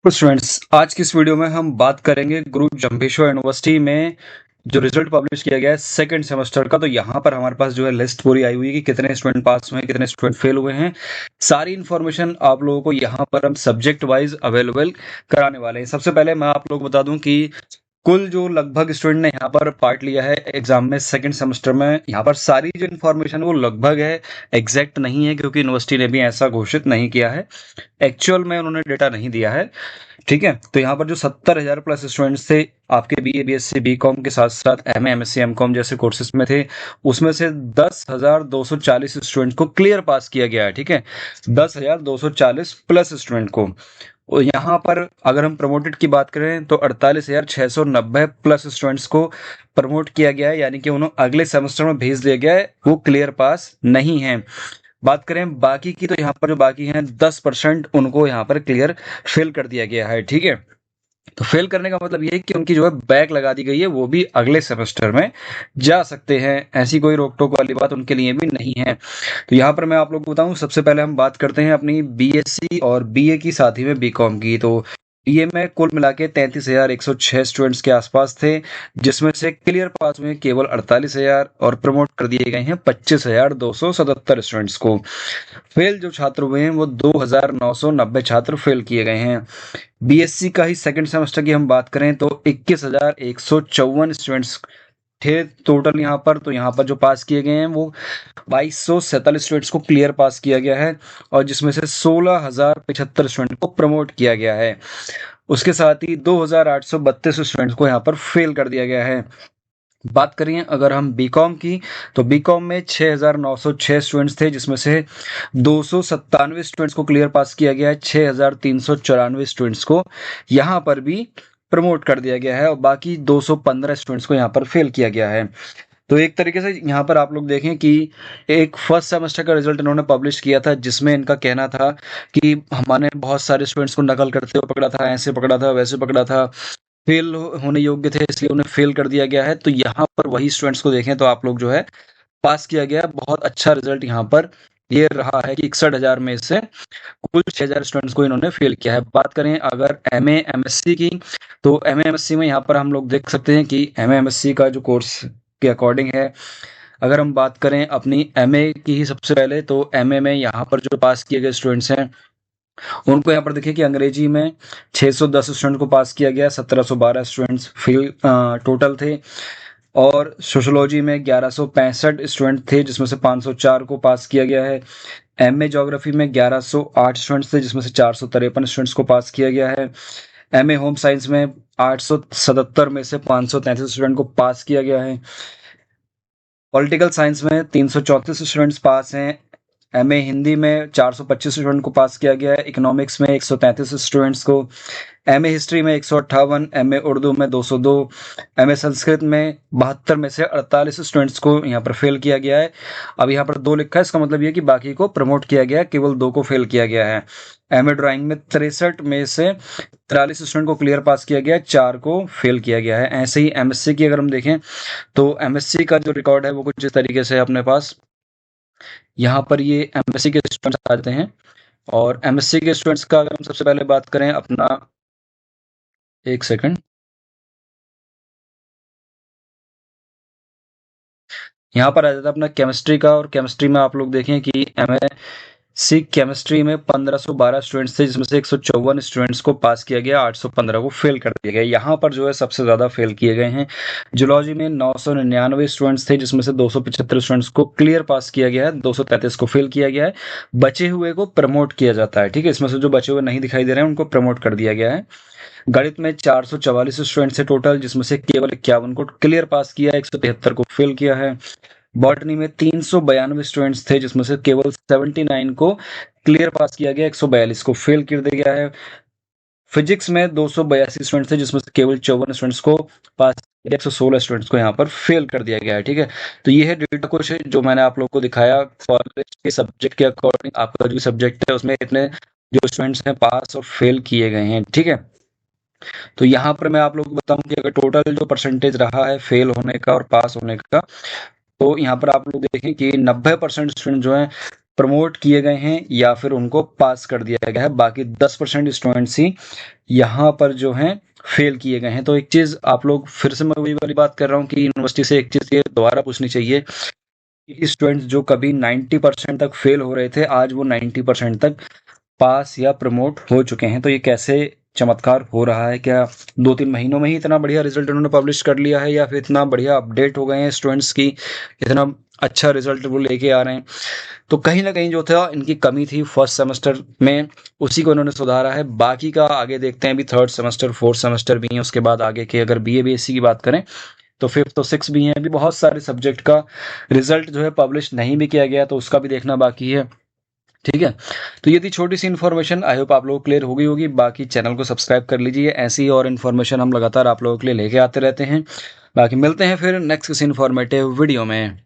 तो स्टूडेंट्स, आज की इस वीडियो में हम बात करेंगे गुरु जम्भेश्वर यूनिवर्सिटी में जो रिजल्ट पब्लिश किया गया है सेकंड सेमेस्टर का। तो यहाँ पर हमारे पास जो है लिस्ट पूरी आई हुई है कि कितने स्टूडेंट पास हुए हैं, कितने स्टूडेंट फेल हुए हैं। सारी इन्फॉर्मेशन आप लोगों को यहाँ पर हम सब्जेक्ट वाइज अवेलेबल कराने वाले हैं। सबसे पहले मैं आप लोगों को बता दूं कि कुल जो लगभग स्टूडेंट ने यहाँ पर पार्ट लिया है एग्जाम में सेकंड सेमेस्टर में, यहाँ पर सारी जो इन्फॉर्मेशन वो लगभग है, एग्जैक्ट नहीं है, क्योंकि यूनिवर्सिटी ने भी ऐसा घोषित नहीं किया है। एक्चुअल में उन्होंने डेटा नहीं दिया है। ठीक है, तो यहाँ पर जो 70,000 प्लस स्टूडेंट्स थे आपके बीए बीएससी बीकॉम के साथ साथ एमए एमएससी एमकॉम जैसे कोर्सेज में थे, उसमें से 10,240 स्टूडेंट को क्लियर पास किया गया है। ठीक है, 10,240 प्लस स्टूडेंट को। और यहाँ पर अगर हम प्रमोटेड की बात करें तो 48,690 प्लस स्टूडेंट्स को प्रमोट किया गया है, यानी कि उन्हें अगले सेमेस्टर में भेज दिया गया है, वो क्लियर पास नहीं है। बात करें बाकी की, तो यहाँ पर जो बाकी हैं 10% उनको यहाँ पर क्लियर फेल कर दिया गया है। ठीक है, तो फेल करने का मतलब ये है कि उनकी जो है बैक लगा दी गई है, वो भी अगले सेमेस्टर में जा सकते हैं। ऐसी कोई रोक टोक वाली बात उनके लिए भी नहीं है। तो यहाँ पर मैं आप लोगों को बताऊं, सबसे पहले हम बात करते हैं अपनी बीएससी और बीए की, साथ ही में बीकॉम की। तो बीए में कुल मिला के 33,106 स्टूडेंट्स के आसपास थे, जिसमें से क्लियर पास हुए केवल 48,000 और प्रमोट कर दिए गए हैं 25,277 स्टूडेंट्स को। फेल जो छात्र हुए हैं वो 2,990 छात्र फेल किए गए हैं। बीएससी का ही सेकंड सेमेस्टर की हम बात करें तो 21,154 स्टूडेंट्स थे टोटल यहाँ पर। तो यहाँ पर जो पास किए गए हैं वो 2,247 स्टूडेंट्स को क्लियर पास किया गया है, और जिसमें से 16,075 स्टूडेंट को प्रमोट किया गया है। उसके साथ ही 2,832 स्टूडेंट्स को यहाँ पर फेल कर दिया गया है। बात करें अगर हम बीकॉम की, तो बीकॉम में 6,906 स्टूडेंट्स थे, जिसमें से 297 स्टूडेंट्स को क्लियर पास किया गया है, 6,394 स्टूडेंट्स को यहाँ पर भी प्रमोट कर दिया गया है, और बाकी 215 स्टूडेंट्स को यहाँ पर फेल किया गया है। तो एक तरीके से यहाँ पर आप लोग देखें कि एक फर्स्ट सेमेस्टर का रिजल्ट इन्होंने पब्लिश किया था, जिसमें इनका कहना था कि हमने बहुत सारे स्टूडेंट्स को नकल करते हुए पकड़ा था, ऐसे पकड़ा था, वैसे पकड़ा था, फेल होने योग्य थे इसलिए उन्हें फेल कर दिया गया है। तो यहाँ पर वही स्टूडेंट्स को देखें तो आप लोग जो है पास किया गया। बहुत अच्छा रिजल्ट यहाँ पर ये रहा है कि 61,000 में से कुल 6,000 स्टूडेंट्स को इन्होंने फेल किया है। बात करें अगर एमए एमएससी की, तो एमए एमएससी में यहाँ पर हम लोग देख सकते हैं कि एमए एमएससी का जो कोर्स के अकॉर्डिंग है, अगर हम बात करें अपनी एमए की ही सबसे पहले, तो एमए में यहाँ पर जो पास किए गए स्टूडेंट्स हैं उनको यहाँ पर देखिए कि अंग्रेजी में 610 स्टूडेंट को पास किया गया, 1,712 स्टूडेंट्स फेल टोटल थे। और सोशोलॉजी में 1,165 स्टूडेंट थे, जिसमें से 504 को पास किया गया है। एमए ज्योग्राफी में 1,108 स्टूडेंट्स थे, जिसमें से 453 स्टूडेंट्स को पास किया गया है। एमए होम साइंस में 877 में से 533 स्टूडेंट को पास किया गया है। पॉलिटिकल साइंस में 334 स्टूडेंट्स पास हैं। एमए हिंदी में 425 स्टूडेंट को पास किया गया है। इकोनॉमिक्स में 133 स्टूडेंट्स को, एमए हिस्ट्री में 158, एमए उर्दू में 202, एमए संस्कृत में 72 में से 48 स्टूडेंट्स को यहाँ पर फेल किया गया है। अब यहाँ पर 2 लिखा है, इसका मतलब ये कि बाकी को प्रमोट किया गया है, केवल 2 को फेल किया गया है। एमए ड्राइंग में 63 में से 43 स्टूडेंट को क्लियर पास किया गया है, 4 को फेल किया गया है। ऐसे ही एमएससी की अगर हम देखें तो एमएससी का जो रिकॉर्ड है वो कुछ इस तरीके से अपने पास, यहाँ पर ये एमएससी के स्टूडेंट्स आते हैं। और एमएससी के स्टूडेंट्स का अगर हम सबसे पहले बात करें अपना, एक सेकंड, यहाँ पर आ जाता है अपना केमिस्ट्री का। और केमिस्ट्री में आप लोग देखें कि एमएससी केमिस्ट्री में 1,512 स्टूडेंट्स थे, जिसमें से 154 स्टूडेंट्स को पास किया गया, 815 को फेल कर दिया गया। यहाँ पर जो है सबसे ज्यादा फेल किए गए हैं। जूलॉजी में 999 स्टूडेंट्स थे, जिसमें से 275 स्टूडेंट्स को क्लियर पास किया गया है, 233 को फेल किया गया है। बचे हुए को प्रमोट किया जाता है। ठीक है, इसमें से जो बचे हुए नहीं दिखाई दे रहे हैं उनको प्रमोट कर दिया गया है। गणित में 444 स्टूडेंट्स है टोटल, जिसमें से केवल 51 को क्लियर पास किया है, 173 को फेल किया है। बॉटनी में 392 स्टूडेंट्स थे, जिसमें से केवल 79 को क्लियर पास किया गया, 142 को फेल कर दिया गया है। फिजिक्स में 282 स्टूडेंट्स थे, जिसमें से केवल 54 स्टूडेंट्स को पास, 116 स्टूडेंट्स को यहाँ पर फेल कर दिया गया है। ठीक है, तो ये है डेटा कुछ जो मैंने आप लोगों को दिखाया कॉलेज के सब्जेक्ट के अकॉर्डिंग। आपका जो सब्जेक्ट है उसमें इतने जो स्टूडेंट्स हैं पास और फेल किए गए हैं। ठीक है, तो यहाँ पर मैं आप लोगों को बताऊं कि अगर टोटल जो परसेंटेज रहा है फेल होने का और पास होने का, तो यहाँ पर आप लोग देखें कि 90% स्टूडेंट जो हैं प्रमोट किए गए हैं या फिर उनको पास कर दिया गया है। बाकी 10% स्टूडेंट्स ही यहाँ पर जो हैं फेल किए गए हैं। तो एक चीज़ आप लोग फिर से मैं वही वाली बात कर रहा हूँ कि यूनिवर्सिटी से एक चीज़ ये दोबारा पूछनी चाहिए कि स्टूडेंट्स जो कभी 90% तक फेल हो रहे थे, आज वो 90% तक पास या प्रमोट हो चुके हैं। तो ये कैसे चमत्कार हो रहा है? क्या 2-3 महीनों में ही इतना बढ़िया रिजल्ट उन्होंने पब्लिश कर लिया है, या फिर इतना बढ़िया अपडेट हो गए हैं स्टूडेंट्स की, इतना अच्छा रिजल्ट वो लेके आ रहे हैं? तो कहीं ना कहीं जो था इनकी कमी थी फर्स्ट सेमेस्टर में, उसी को इन्होंने सुधारा है। बाकी का आगे देखते हैं, अभी थर्ड सेमेस्टर फोर्थ सेमेस्टर भी है, उसके बाद आगे के अगर बीए बीएससी की बात करें तो फिफ्थ तो सिक्स भी हैं। अभी बहुत सारे सब्जेक्ट का रिजल्ट जो है पब्लिश नहीं भी किया गया, तो उसका भी देखना बाकी है। ठीक है, तो ये थी छोटी सी इन्फॉर्मेशन। आई होप आप लोगों को क्लियर हो गई होगी। बाकी चैनल को सब्सक्राइब कर लीजिए, ऐसी और इन्फॉर्मेशन हम लगातार आप लोगों के लिए लेके आते रहते हैं। बाकी मिलते हैं फिर नेक्स्ट किसी इन्फॉर्मेटिव वीडियो में।